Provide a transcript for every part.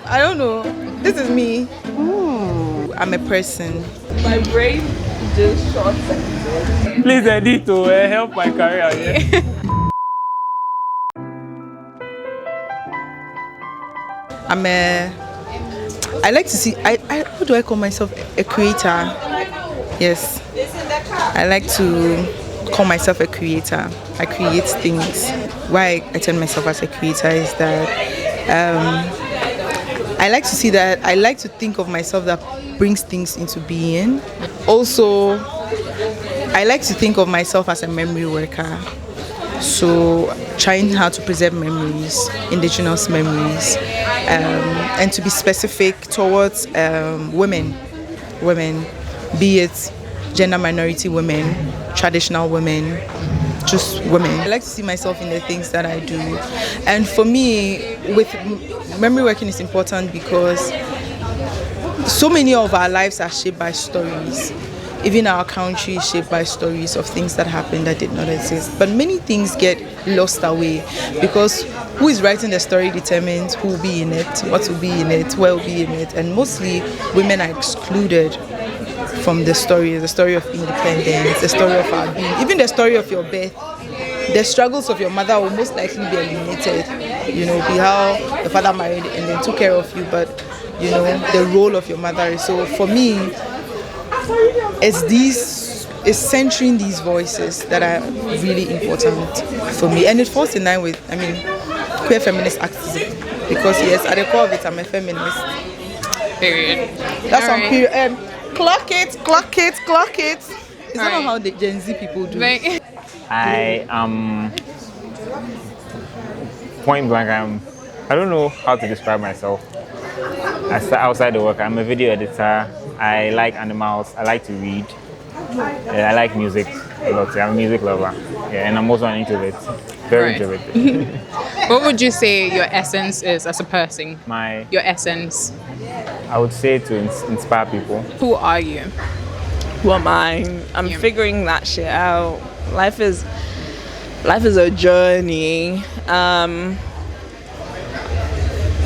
I don't know. This is me. I'm a person. My brain just short-circuited. Please edit to help my career. Yeah? I like to see, how do I call myself? A creator. Yes. I like to call myself a creator. I create things. Why I tell myself as a creator is that I like to see that, I like to think of myself that brings things into being. Also, I like to think of myself as a memory worker. So trying how to preserve memories, indigenous memories, and to be specific towards women, be it gender minority women, traditional women, just women. I like to see myself in the things that I do. And for me, with memory working is important because so many of our lives are shaped by stories. Even our country is shaped by stories of things that happened that did not exist. But many things get lost away because who is writing the story determines who will be in it, what will be in it, where will be in it. And mostly women are excluded from the story of independence, the story of our being, even the story of your birth. The struggles of your mother will most likely be eliminated. Be how the father married and then took care of you, but the role of your mother. So for me, it's centering these voices that are really important for me, and it falls in line with queer feminist activism, because yes, at the core of it, I'm a feminist. Period. That's on period. Clock it. Is that not how the Gen Z people do? I am point blank. I don't know how to describe myself. Outside the work, I'm a video editor. I like animals. I like to read. I like music a lot. I'm a music lover. Yeah, and I'm also an introvert. Very introverted. What would you say your essence is as a person? Your essence? I would say to inspire people. Who are you? Who am I? I'm figuring that shit out. Life is a journey.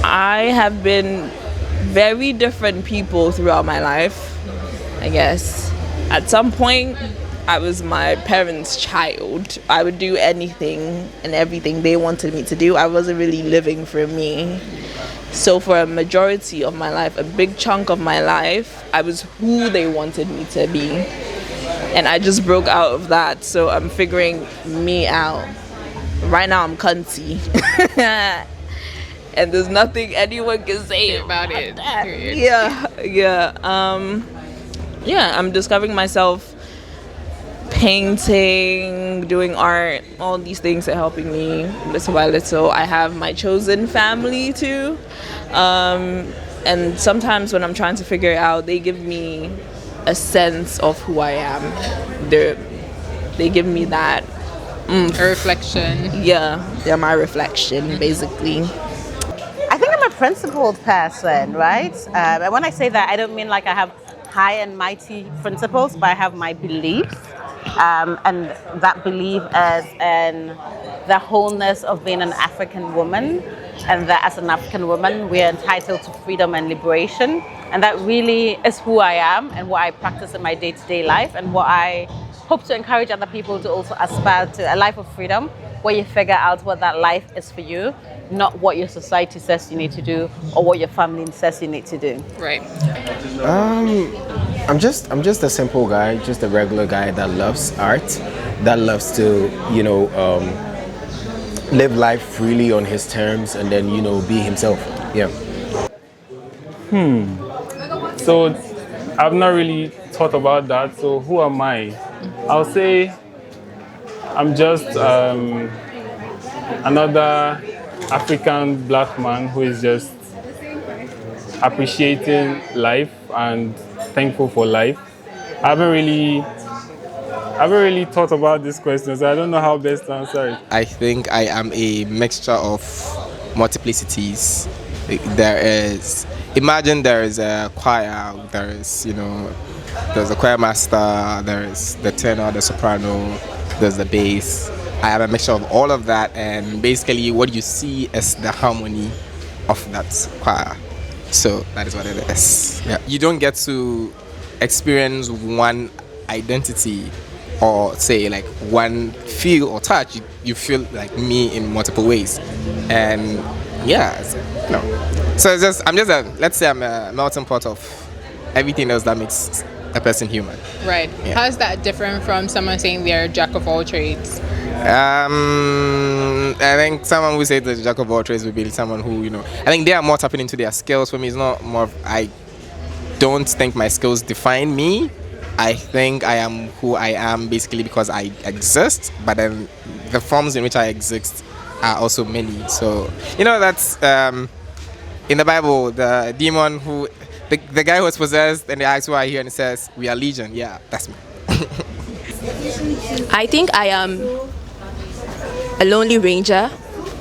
I have been very different people throughout my life, I guess. At some point, I was my parents' child. I would do anything and everything they wanted me to do. I wasn't really living for me. So for a majority of my life, a big chunk of my life, I was who they wanted me to be. And I just broke out of that. So I'm figuring me out. Right now I'm cunty. And there's nothing anyone can say about it. Yeah. I'm discovering myself painting, doing art, all these things are helping me little by little. I have my chosen family too. And sometimes when I'm trying to figure it out, they give me a sense of who I am. They give me that a reflection. Yeah, they're my reflection, basically. I think I'm a principled person, right? And when I say that, I don't mean like I have high and mighty principles, but I have my beliefs. And that belief is in the wholeness of being an African woman, and that as an African woman, we are entitled to freedom and liberation. And that really is who I am and what I practice in my day-to-day life, and what I hope to encourage other people to also aspire to, a life of freedom, where you figure out what that life is for you, not what your society says you need to do or what your family says you need to do. Right. I'm just a simple guy, just a regular guy that loves art, that loves to, live life freely on his terms, and then, be himself. Yeah. So I've not really thought about that. So who am I? I'll say I'm just another African black man who is just appreciating life and thankful for life. I haven't really thought about this question, so I don't know how best to answer it. I think I am a mixture of multiplicities. Imagine there is a choir, there's a choir master, there's the tenor, the soprano, there's the bass. I am a mixture of all of that, and basically what you see is the harmony of that choir. So that is what it is. Yeah. You don't get to experience one identity or say like one feel or touch. You feel like me in multiple ways. And yeah, so it's just let's say I'm a melting pot of everything else that makes a person human. Right. Yeah. How is that different from someone saying they're a jack of all trades? I think someone who says the jack of all trades would be someone who, I think they are more tapping into their skills. For me, it's not more. I don't think my skills define me. I think I am who I am basically because I exist, but then the forms in which I exist are also many. So, that's in the Bible, the demon who, the guy who was possessed, and they asked who are you, and it says, we are legion. Yeah, that's me. I think I am a lonely ranger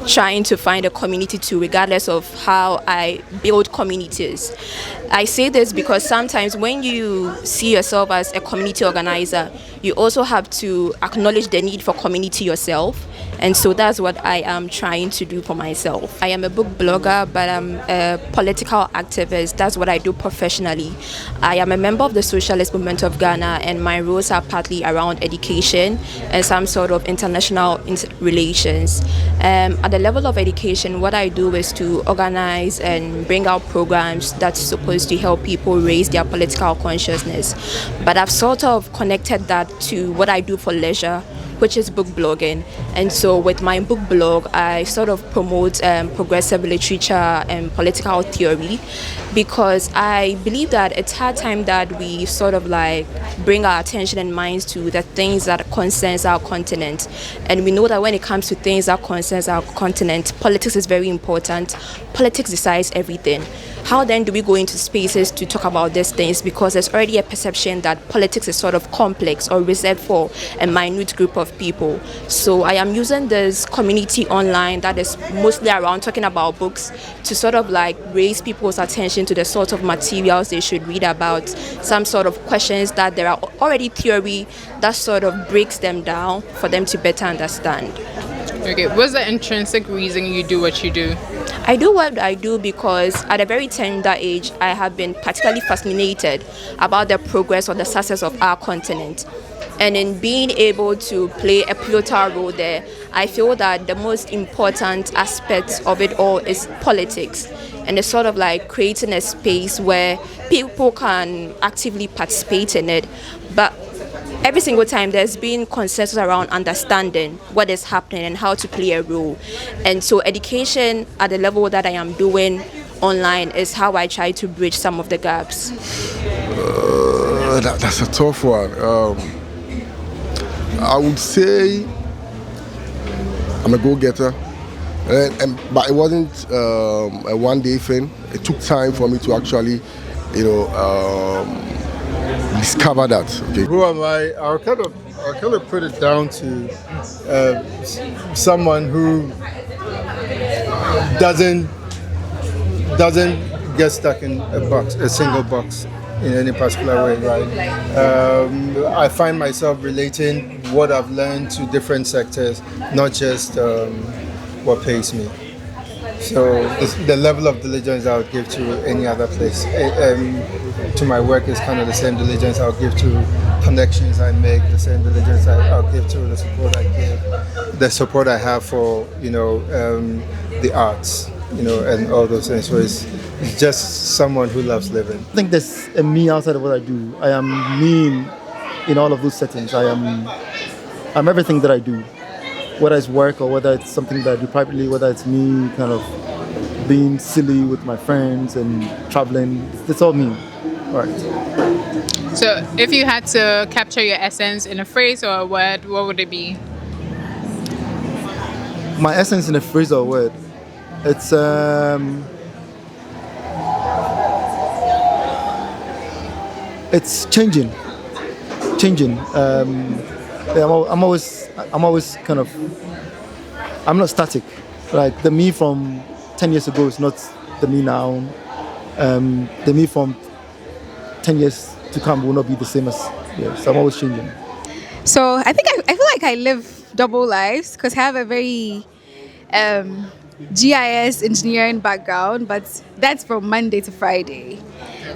trying to find a community too, regardless of how I build communities. I say this because sometimes when you see yourself as a community organizer, you also have to acknowledge the need for community yourself. And so that's what I am trying to do for myself. I am a book blogger, but I'm a political activist. That's what I do professionally. I am a member of the Socialist Movement of Ghana, and my roles are partly around education and some sort of international relations. At the level of education, what I do is to organize and bring out programs that's supposed to help people raise their political consciousness. But I've sort of connected that to what I do for leisure, which is book blogging. And so with my book blog, I sort of promote progressive literature and political theory, because I believe that it's high time that we sort of like bring our attention and minds to the things that concerns our continent. And we know that when it comes to things that concerns our continent, politics is very important. Politics decides everything. How then do we go into spaces to talk about these things? Because there's already a perception that politics is sort of complex or reserved for a minute group of people. So I am using this community online that is mostly around talking about books to sort of like raise people's attention to the sort of materials they should read about, some sort of questions that there are already theory that sort of breaks them down for them to better understand. Okay, what's the intrinsic reason you do what you do? I do what I do because at a very tender age, I have been particularly fascinated about the progress or the success of our continent. And in being able to play a pivotal role there, I feel that the most important aspect of it all is politics. And it's sort of like creating a space where people can actively participate in it. But every single time there's been consensus around understanding what is happening and how to play a role. And so education at the level that I am doing online is how I try to bridge some of the gaps. That's a tough one. I would say I'm a go-getter, but it wasn't a one-day thing. It took time for me to actually, discover that. Okay. Who am I? I'll kind of put it down to someone who doesn't get stuck in a single box in any particular way, right? I find myself relating what I've learned to different sectors, not just what pays me. So the level of diligence I would give to any other place, to my work, is kind of the same diligence I'll give to connections I make, the same diligence I'll give to the support I give, the support I have for the arts, and all those things. So it's just someone who loves living. I think there's a me outside of what I do. I am me in all of those settings. I'm everything that I do, whether it's work or whether it's something that I do privately, whether it's me kind of being silly with my friends and traveling. It's all me. Right. So if you had to capture your essence in a phrase or a word, what would it be? My essence in a phrase or a word, it's changing. I'm always kind of, I'm not static. Like the me from 10 years ago is not the me now. The me from 10 years to come will not be the same as, so I'm always changing. So I feel like I live double lives because I have a very GIS engineering background, but that's from Monday to Friday.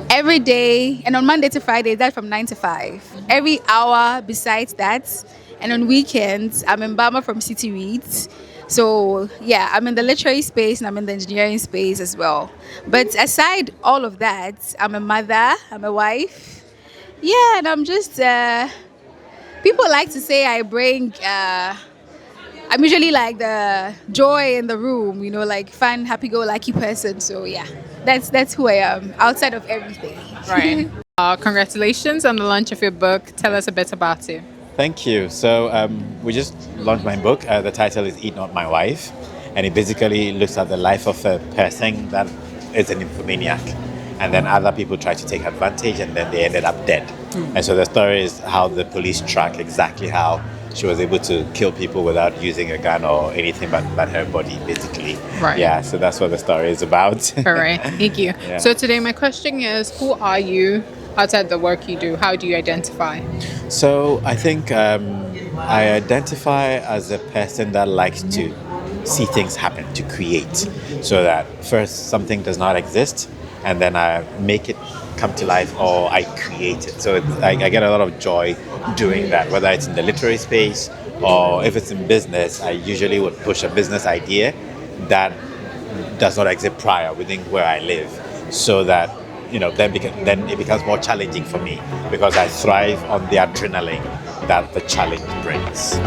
Every day, and on Monday to Friday, that's from 9 to 5. Every hour besides that, and on weekends, I'm in Bama from City Reads. So yeah, I'm in the literary space and I'm in the engineering space as well. But aside all of that, I'm a mother, I'm a wife. Yeah, and I'm just, people like to say I bring, I'm usually like the joy in the room, you know, like fun, happy-go-lucky person. So yeah, that's who I am outside of everything. Right. Congratulations on the launch of your book. Tell us a bit about it. Thank you. So we just launched my book. The title is Eat Not My Wife. And it basically looks at the life of a person that is an infomaniac. And then other people try to take advantage and then they ended up dead. And so the story is how the police track exactly how she was able to kill people without using a gun or anything but her body, basically. Right. Yeah, so that's what the story is about. All right. Thank you. Yeah. So today my question is, who are you outside the work you do? How do you identify? So I think I identify as a person that likes to see things happen, to create. So that first something does not exist and then I make it come to life or I create it. So I get a lot of joy doing that, whether it's in the literary space or if it's in business. I usually would push a business idea that does not exist prior within where I live, so that then it becomes more challenging for me because I thrive on the adrenaline that the challenge brings.